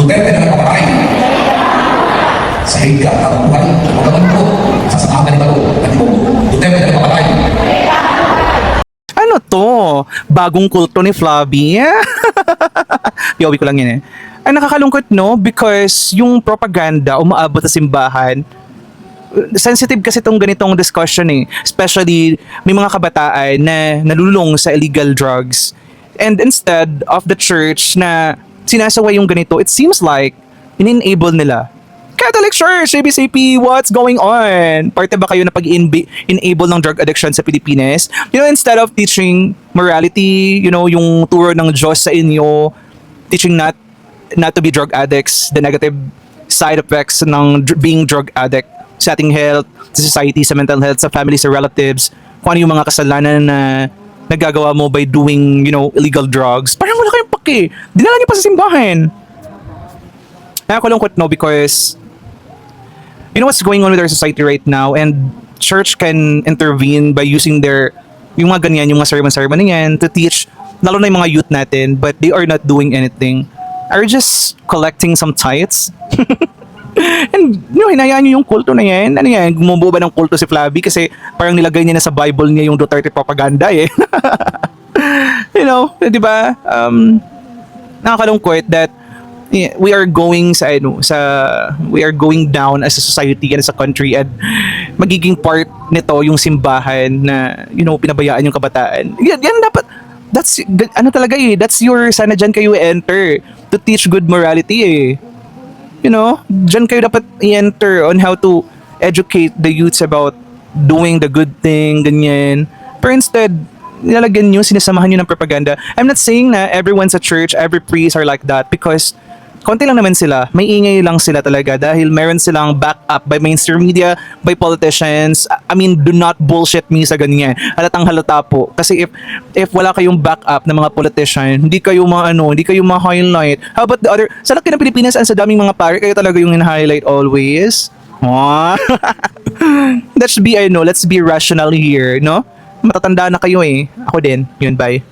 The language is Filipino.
Duterte na nagpapatay. Sa higa ang buhay, huwag naman ko. Sasamahan ka ni Bago. At mo, Duterte na nagpapatay. Ano to? Bagong kulto ni Flavi? Yowi ko lang yun eh. Ay nakakalungkot no because yung propaganda umaabot sa simbahan. Sensitive kasi itong ganitong discussion eh. Especially may mga kabataan na nalulong sa illegal drugs. And instead of the church na sinasaway yung ganito, it seems like in-enable nila. Catholic Church, ABCP, what's going on? Parte ba kayo na pag-enable ng drug addiction sa Pilipinas? You know, instead of teaching morality, you know, yung turo ng Diyos sa inyo, teaching not to be drug addicts, the negative side effects ng being drug addict sa ating health, sa society, sa mental health, sa family, sa relatives, kung ano yung mga kasalanan na nagagawa mo by doing, you know, illegal drugs. Parang wala kayong pake. Dinala niyo pa sa simbahan. Nakakalungkot no because you know what's going on with our society right now and church can intervene by using yung mga ganyan, yung mga sermon na yan to teach, lalo na yung mga youth natin, but they are not doing anything. Are just collecting some tithes. And you know, hinayaan nyo yung kulto na yan. Ano yan, gumubuo ba ng kulto si Flavi kasi parang nilagay niya na sa Bible niya yung Duterte propaganda eh. You know, di ba? Nakakalungkot that we are going we are going down as a society and as a country and magiging part nito yung simbahan na you know pinabayaan yung kabataan. Yan dapat that's ano talaga eh, that's your sana diyan kayo enter to teach good morality eh. You know, diyan kayo dapat i-enter on how to educate the youths about doing the good thing, ganyan. Pero instead, nilalagyan nyo, sinasamahan nyo ng propaganda. I'm not saying na everyone sa church, every priest are like that because konti lang naman sila, may ingay lang sila talaga dahil meron silang backup by mainstream media, by politicians. I mean, do not bullshit me sa ganyan. Halatang halata po. Kasi if wala kayong backup ng mga politician, hindi kayo ma-highlight. How about the other? Sa laki ng Pilipinas, ang sa daming mga pare, kayo talaga yung in-highlight always. Let's be rational here, no? Matatanda na kayo eh. Ako din. Yun, bye.